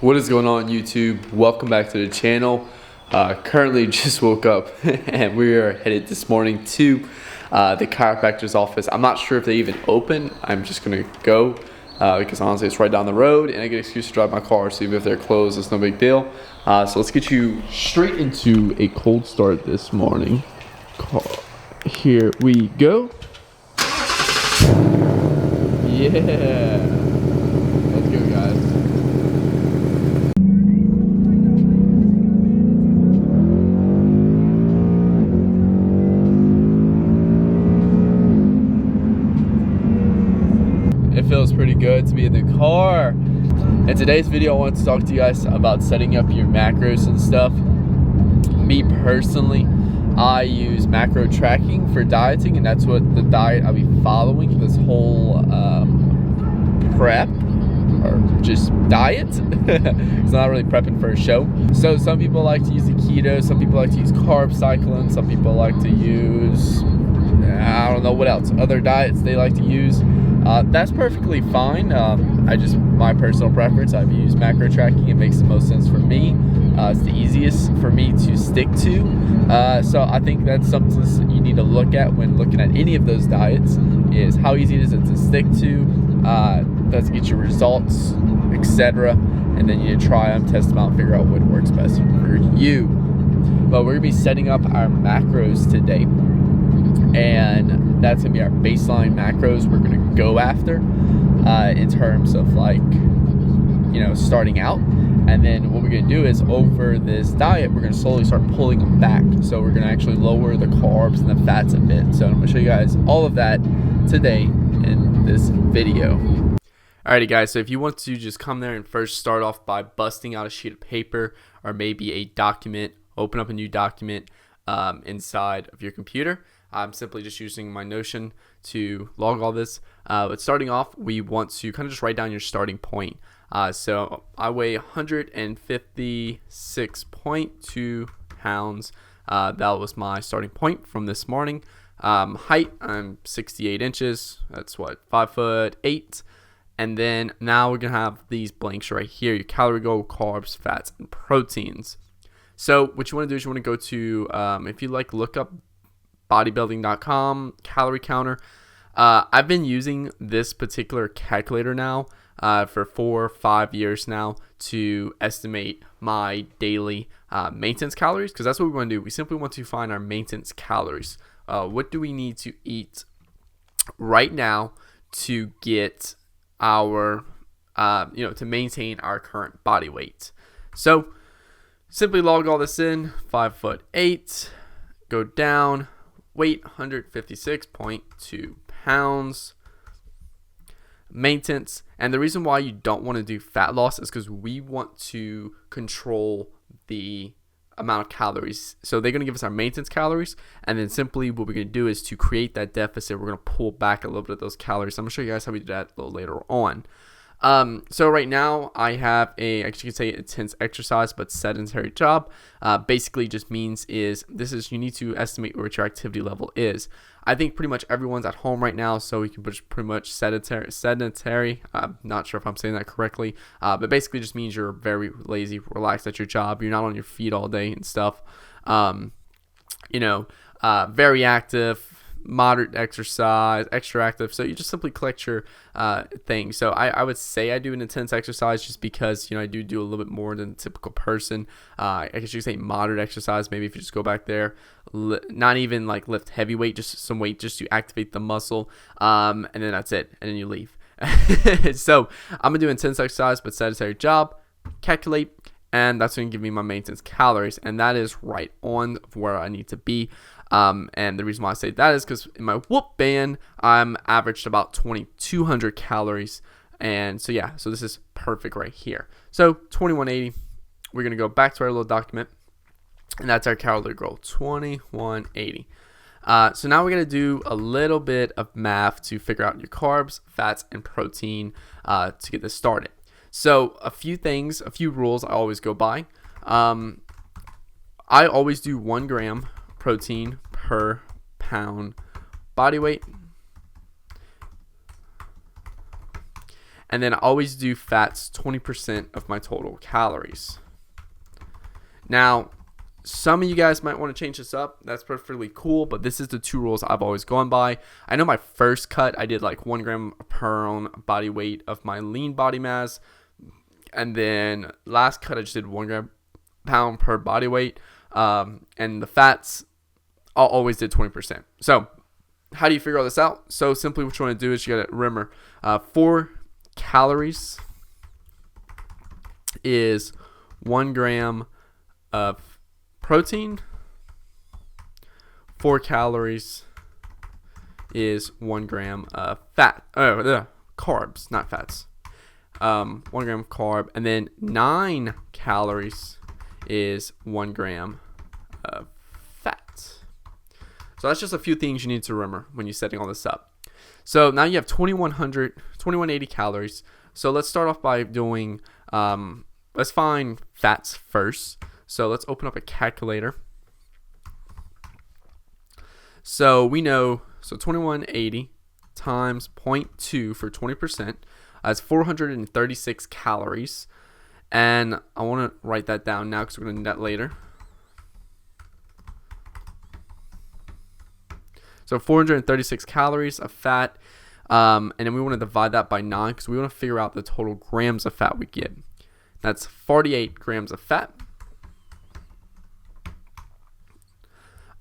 What is going on, YouTube? Welcome back to the channel. Currently just woke up and we are headed this morning to the chiropractor's office. I'm not sure if they even open. I'm just gonna go because honestly it's right down the road and I get an excuse to drive my car, so even if they're closed it's no big deal. So let's get you straight into a cold start this morning. Here we go. Yeah, let's go, guys. It feels pretty good to be in the car. In today's video, I want to talk to you guys about setting up your macros and stuff. Me personally, I use macro tracking for dieting, and that's what the diet I'll be following this whole prep or just diet. It's not really prepping for a show. So some people like to use the keto, some people like to use carb cycling, some people like to use I don't know what else, other diets they like to use. That's perfectly fine. My personal preference, I've used macro tracking. It makes the most sense for me. It's the easiest for me to stick to. So I think that's something you need to look at when looking at any of those diets, is how easy is it to stick to, does it get your results, etc. And then you need to try them, test them out, figure out what works best for you. But we're going to be setting up our macros today. And that's going to be our baseline macros we're going to go after in terms of starting out. And then what we're going to do is over this diet, we're going to slowly start pulling them back. So we're going to actually lower the carbs and the fats a bit. So I'm going to show you guys all of that today in this video. Alrighty guys, so if you want to just come there and first start off by busting out a sheet of paper or maybe a document, open up a new document inside of your computer. I'm simply just using my Notion to log all this. But starting off, we want to kind of just write down your starting point. So I weigh 156.2 pounds. That was my starting point from this morning. Height, I'm 68 inches. That's 5'8". And then now we're going to have these blanks right here. Your calorie goal, carbs, fats, and proteins. So what you want to do is you want to go to, if you look up bodybuilding.com calorie counter. I've been using this particular calculator now for 4 or 5 years now to estimate my daily maintenance calories, because that's what we want to do. We simply want to find our maintenance calories. What do we need to eat right now to get our to maintain our current body weight? So simply log all this in. 5'8", go down, weight 156.2 pounds, maintenance. And the reason why you don't want to do fat loss is because we want to control the amount of calories. So they're going to give us our maintenance calories, and then simply what we're going to do is to create that deficit, we're going to pull back a little bit of those calories. I'm going to show you guys how we do that a little later on. So right now I have I guess you could say intense exercise but sedentary job. Basically just means you need to estimate what your activity level is. I think pretty much everyone's at home right now, so we can put pretty much sedentary. I'm not sure if I'm saying that correctly, but basically just means you're very lazy, relaxed at your job. You're not on your feet all day and stuff. Very active, moderate exercise, extra active. So you just simply collect your things. So I would say I do an intense exercise just because I do a little bit more than a typical person. I guess you could say moderate exercise. Maybe if you just go back there, not even lift heavy weight, just some weight just to activate the muscle, and then that's it, and then you leave. So I'm gonna do intense exercise but sedentary job, calculate, and that's going to give me my maintenance calories, and that is right on where I need to be. And the reason why I say that is because in my Whoop band, I'm averaged about 2,200 calories. And so, yeah, so this is perfect right here. So 2180, we're going to go back to our little document, and that's our calorie goal, 2180. So now we're going to do a little bit of math to figure out your carbs, fats, and protein to get this started. So a few rules I always go by. I always do 1 gram protein per pound body weight. And then I always do fats 20% of my total calories. Now, some of you guys might want to change this up. That's perfectly cool, but this is the 2 rules I've always gone by. I know my first cut, I did like 1 gram per ounce body weight of my lean body mass. And then last cut, I just did 1 gram pound per body weight. And the fats, I always did 20%. So how do you figure all this out? So simply what you want to do is you got to remember 4 calories is 1 gram of protein. 4 calories is 1 gram of fat. Carbs, not fats. 1 gram of carb, and then 9 calories is 1 gram of fat. So that's just a few things you need to remember when you're setting all this up. So now you have 2180 calories. So let's start off by doing, let's find fats first. So let's open up a calculator. So we know, so 2180 times 0.2 for 20%. That's 436 calories. And I want to write that down now because we're going to need that later. So 436 calories of fat. And then we want to divide that by 9 because we want to figure out the total grams of fat we get. That's 48 grams of fat.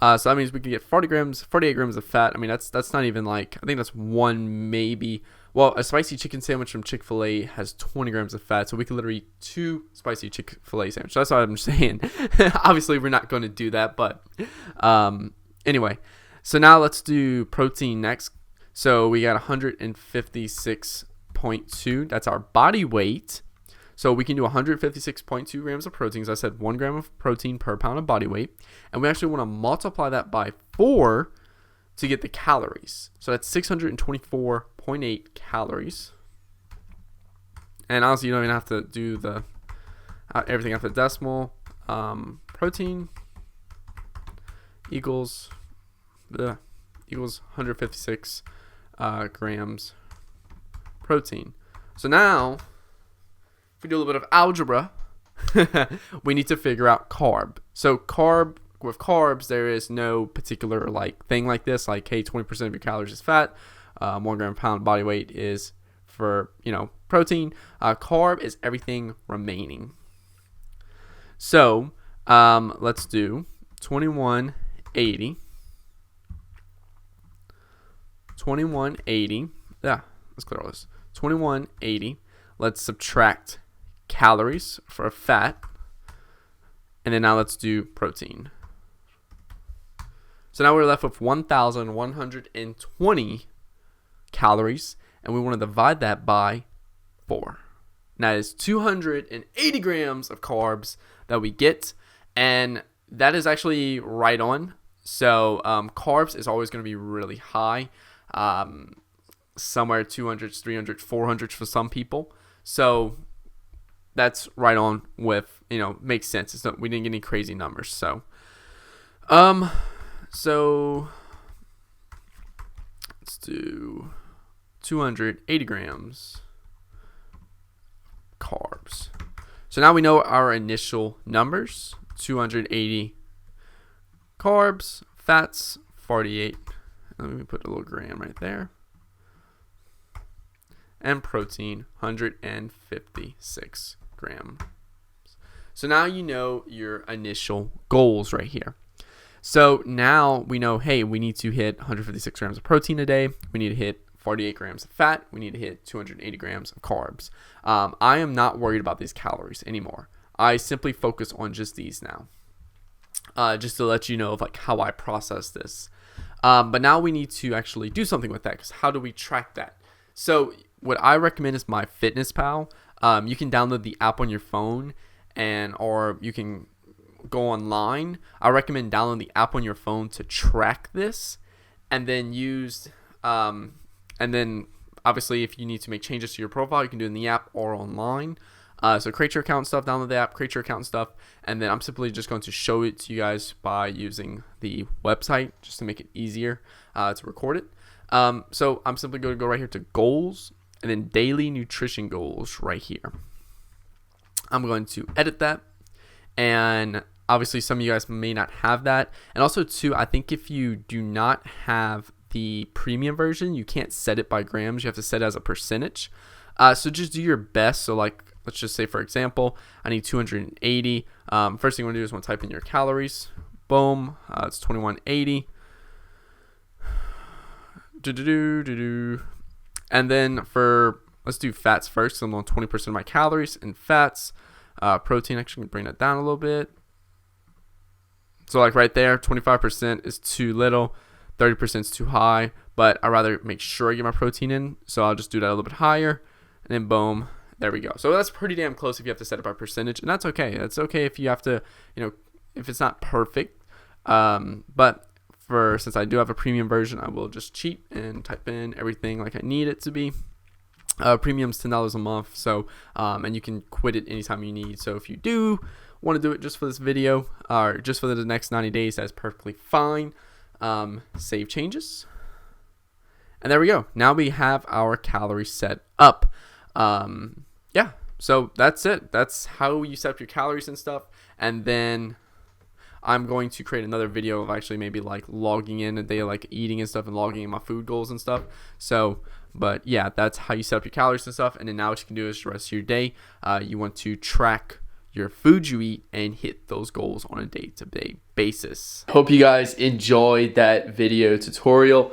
So that means we can get 48 grams of fat. I mean, that's not even like, I think that's one maybe. Well, a spicy chicken sandwich from Chick-fil-A has 20 grams of fat, so we could literally eat 2 spicy Chick-fil-A sandwiches. That's what I'm saying. Obviously, we're not going to do that, but anyway. So now let's do protein next. So we got 156.2. That's our body weight. So we can do 156.2 grams of protein. As I said, 1 gram of protein per pound of body weight. And we actually want to multiply that by 4 to get the calories. So that's 624.8 calories. And honestly, you don't even have to do the everything after the decimal. Protein equals 156 grams protein. So now, if we do a little bit of algebra, we need to figure out carb. So with carbs, there is no particular like thing like this, like, hey, 20% of your calories is fat, 1 gram per pound body weight is for, protein. Carb is everything remaining. So let's do 2180. Yeah, let's clear all this. 2180. Let's subtract calories for fat. And then now let's do protein. So now we're left with 1,120 calories. And we want to divide that by 4. And that is 280 grams of carbs that we get. And that is actually right on. So carbs is always going to be really high. Somewhere 200s, 300s, 400s for some people. So that's right on with, makes sense. It's not, we didn't get any crazy numbers. So let's do 280 grams carbs. So now we know our initial numbers: 280 carbs, fats 48. Let me put a little gram right there. And protein 156 grams. So now you know your initial goals right here. So now we know, hey, we need to hit 156 grams of protein a day. We need to hit 48 grams of fat. We need to hit 280 grams of carbs. I am not worried about these calories anymore. I simply focus on just these now. Just to let you know of like how I process this. But now we need to actually do something with that, because how do we track that? So what I recommend is MyFitnessPal. You can download the app on your phone, or you can go online. I recommend downloading the app on your phone to track this, and then and then obviously if you need to make changes to your profile, you can do it in the app or online. So create your account and stuff, download the app, create your account and stuff, and then I'm simply just going to show it to you guys by using the website just to make it easier to record it. So I'm simply going to go right here to goals, and then daily nutrition goals right here. I'm going to edit that, and obviously some of you guys may not have that. And also too, I think if you do not have the premium version, you can't set it by grams. You have to set it as a percentage. So just do your best. So like, let's just say, for example, I need 280. First thing you want to do is want to type in your calories. Boom. It's 2180. And then let's do fats first. So I'm on 20% of my calories and fats. Protein, actually bring that down a little bit. So like right there, 25% is too little, 30% is too high, but I'd rather make sure I get my protein in. So I'll just do that a little bit higher, and then boom, there we go. So that's pretty damn close if you have to set it by percentage, and that's okay. That's okay if you have to, if it's not perfect. But since I do have a premium version, I will just cheat and type in everything like I need it to be. Premium's $10 a month, so and you can quit it anytime you need. So if you do want to do it just for this video or just for the next 90 days, that's perfectly fine. Save changes, and there we go. Now we have our calories set up. Yeah, so that's it. That's how you set up your calories and stuff. And then I'm going to create another video of actually maybe like logging in a day, like eating and stuff, and logging in my food goals and stuff. So, but yeah, that's how you set up your calories and stuff. And then now what you can do is the rest of your day, you want to track your food you eat and hit those goals on a day-to-day basis. Hope you guys enjoyed that video tutorial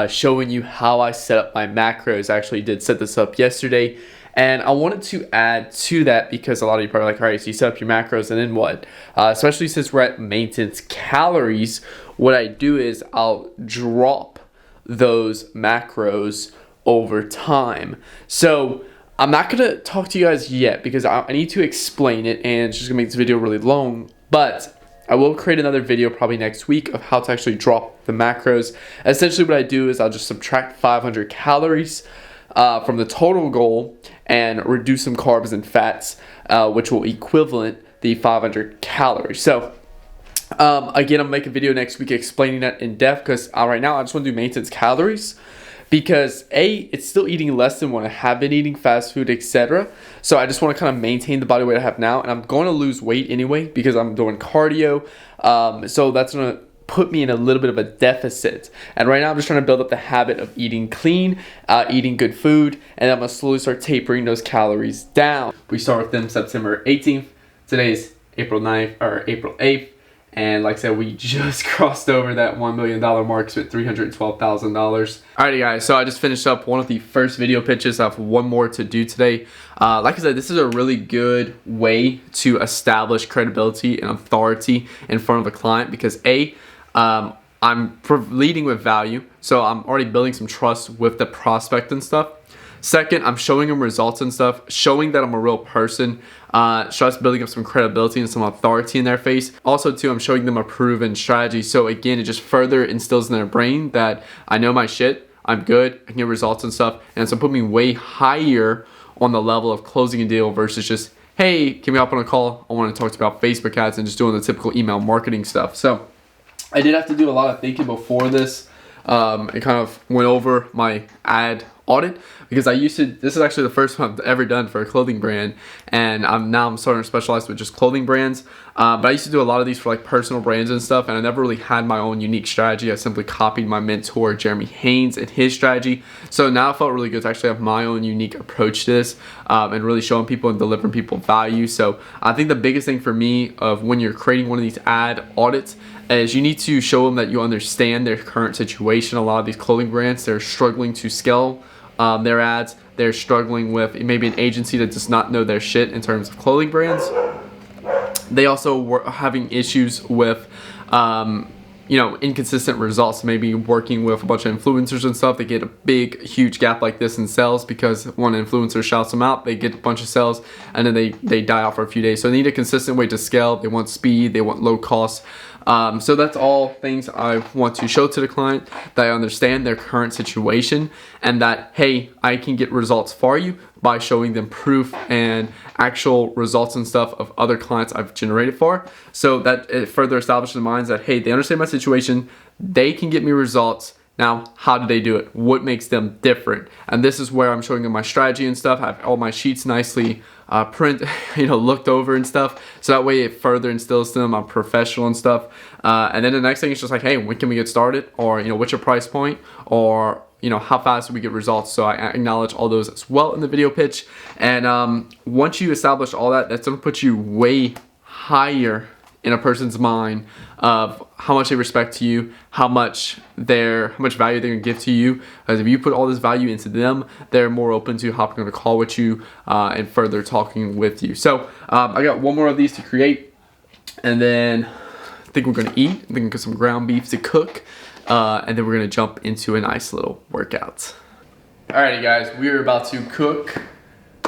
showing you how I set up my macros. I actually did set this up yesterday, and I wanted to add to that because a lot of you are probably like, all right, so you set up your macros and then what? Especially since we're at maintenance calories, what I do is I'll drop those macros over time. So I'm not going to talk to you guys yet because I need to explain it, and it's just going to make this video really long, but I will create another video probably next week of how to actually drop the macros. Essentially what I do is I'll just subtract 500 calories from the total goal and reduce some carbs and fats, which will equivalent the 500 calories. So again, I'm making a video next week explaining that in depth because right now I just want to do maintenance calories. Because it's still eating less than what I have been eating, fast food, etc. So I just want to kind of maintain the body weight I have now, and I'm going to lose weight anyway because I'm doing cardio. So that's going to put me in a little bit of a deficit. And right now I'm just trying to build up the habit of eating clean, eating good food, and I'm going to slowly start tapering those calories down. We start with them September 18th. Today is April 9th or April 8th. And like I said, we just crossed over that $1 million mark, spent $312,000. Alrighty guys, so I just finished up one of the first video pitches. I have one more to do today. Like I said, this is a really good way to establish credibility and authority in front of a client because I'm leading with value. So I'm already building some trust with the prospect and stuff. Second, I'm showing them results and stuff, showing that I'm a real person, just building up some credibility and some authority in their face. Also, too, I'm showing them a proven strategy. So again, it just further instills in their brain that I know my shit, I'm good, I can get results and stuff. And so put me way higher on the level of closing a deal versus just, hey, can we hop on a call? I want to talk about Facebook ads and just doing the typical email marketing stuff. So I did have to do a lot of thinking before this. It kind of went over my ad audit because this is actually the first one I've ever done for a clothing brand, and now I'm starting to specialize with just clothing brands, but I used to do a lot of these for like personal brands and stuff, and I never really had my own unique strategy. I simply copied my mentor Jeremy Haynes and his strategy. So now it felt really good to actually have my own unique approach to this, and really showing people and delivering people value. So I think the biggest thing for me of when you're creating one of these ad audits is you need to show them that you understand their current situation. A lot of these clothing brands, they're struggling to scale their ads. They're struggling with maybe an agency that does not know their shit in terms of clothing brands. They also were having issues with inconsistent results. Maybe working with a bunch of influencers and stuff, they get a big huge gap like this in sales because one influencer shouts them out, they get a bunch of sales, and then they die out for a few days. So they need a consistent way to scale. They want speed, they want low cost. So that's all things I want to show to the client, that I understand their current situation and that, hey, I can get results for you by showing them proof and actual results and stuff of other clients I've generated for. So that it further establishes in minds that, hey, they understand my situation, they can get me results, Now, how do they do it? What makes them different? And this is where I'm showing them my strategy and stuff. I have all my sheets nicely looked over and stuff. So that way it further instills to them I'm professional and stuff. And then the next thing is just like, hey, when can we get started? Or, what's your price point? Or, how fast do we get results? So I acknowledge all those as well in the video pitch. And once you establish all that, that's gonna put you way higher in a person's mind of how much they respect to you, how much value they're gonna give to you. Because if you put all this value into them, they're more open to hopping on a call with you and further talking with you. So I got one more of these to create, and then I think we're gonna eat. I think we're gonna get some ground beef to cook, and then we're gonna jump into a nice little workout. Alrighty guys, we're about to cook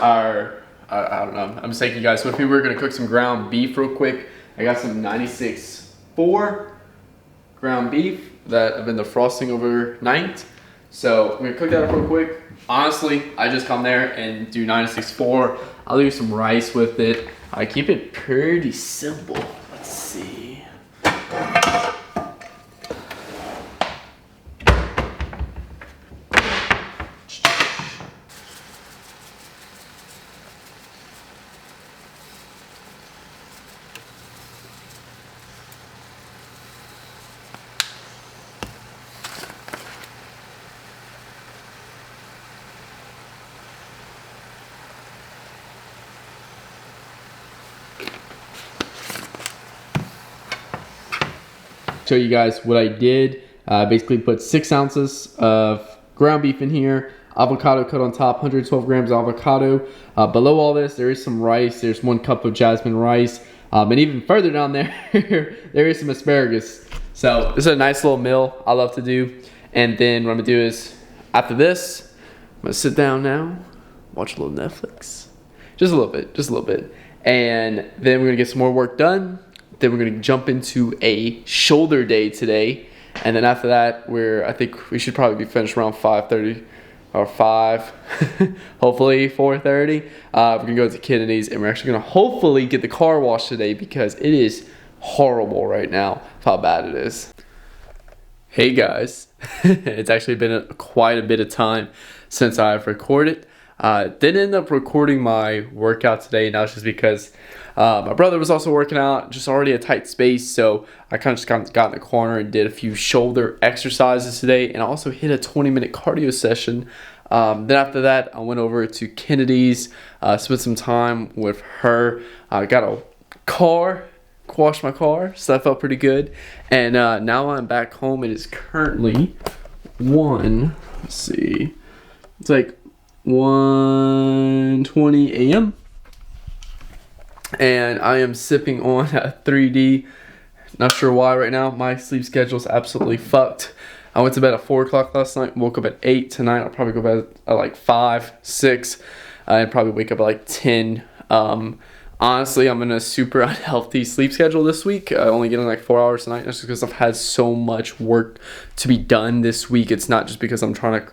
our, I don't know, I'm just taking you guys with me. We're gonna cook some ground beef real quick. I got some 96.4 ground beef that I've been defrosting overnight. So I'm gonna cook that up real quick. Honestly, I just come there and do 96.4. I'll do some rice with it. I keep it pretty simple. Let's see. Show you guys what I did. Basically put 6 ounces of ground beef in here, avocado cut on top, 112 grams of avocado. Below all this, there is some rice. There's 1 cup of jasmine rice. And even further down there, there is some asparagus. So this is a nice little meal I love to do. And then what I'm gonna do is, after this, I'm gonna sit down now, watch a little Netflix. Just a little bit. And then we're gonna get some more work done. Then we're gonna jump into a shoulder day today, and then after that, I think we should probably be finished around 5:30 or 5, hopefully 4:30. We're gonna go to Kennedy's, and we're actually gonna hopefully get the car washed today because it is horrible right now of how bad it is. Hey guys, it's actually been quite a bit of time since I've recorded. Didn't end up recording my workout today, and that was just because my brother was also working out, just already a tight space, so I kind of just got in the corner and did a few shoulder exercises today, and I also hit a 20-minute cardio session. Then after that, I went over to Kennedy's, spent some time with her, got a car, washed my car, so that felt pretty good. And now I'm back home. It is currently let's see, it's like 1:20 a.m. and I am sipping on a 3D. Not sure why right now. My sleep schedule is absolutely fucked. I went to bed at 4 o'clock last night, woke up at 8 tonight. I'll probably go to bed at like 5, 6, and probably wake up at like 10. Honestly, I'm in a super unhealthy sleep schedule this week. Only getting like 4 hours tonight. That's just because I've had so much work to be done this week. It's not just because I'm trying to,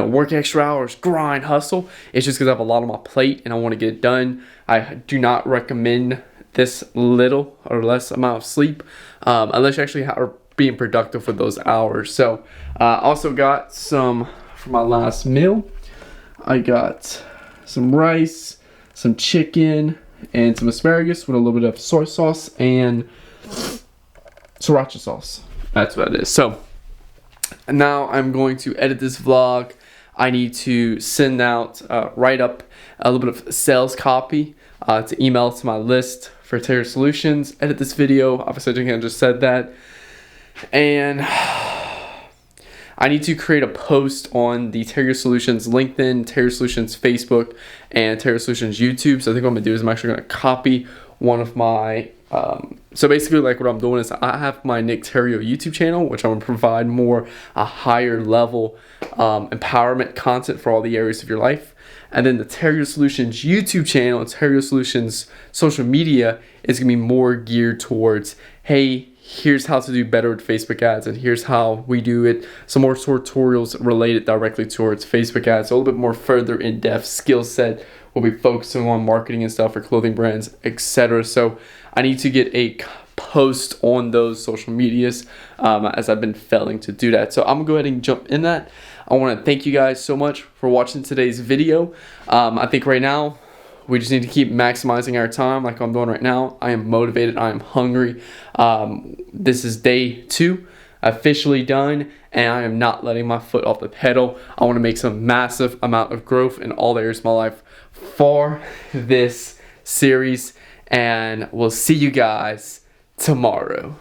work extra hours, grind, hustle. It's just because I have a lot on my plate and I want to get it done. I do not recommend this little or less amount of sleep unless you actually are being productive with those hours. So also got some for my last meal. I got some rice, some chicken, and some asparagus with a little bit of soy sauce and sriracha sauce. That's what it is. So now I'm going to edit this vlog. I need to send out, write up a little bit of sales copy to email to my list for Theriot Solutions. Edit this video. Obviously, I just said that. And I need to create a post on the Theriot Solutions LinkedIn, Theriot Solutions Facebook, and Theriot Solutions YouTube. So I think what I'm gonna do is I'm actually gonna copy one of my, so basically like what I'm doing is I have my Nick Theriot YouTube channel, which I'm gonna provide more a higher level empowerment content for all the areas of your life. And then the Theriot Solutions YouTube channel and Theriot Solutions social media is gonna be more geared towards, hey, here's how to do better with Facebook ads, and here's how we do it. Some more tutorials related directly towards Facebook ads, so a little bit more further in-depth skill set. We'll be focusing on marketing and stuff for clothing brands, etc. So I need to get a post on those social medias, as I've been failing to do that. So I'm gonna go ahead and jump in that. I want to thank you guys so much for watching today's video. I think right now we just need to keep maximizing our time like I'm doing right now. I am motivated, I am hungry. This is day 2, officially done, and I am not letting my foot off the pedal. I want to make some massive amount of growth in all areas of my life for this series, and we'll see you guys tomorrow.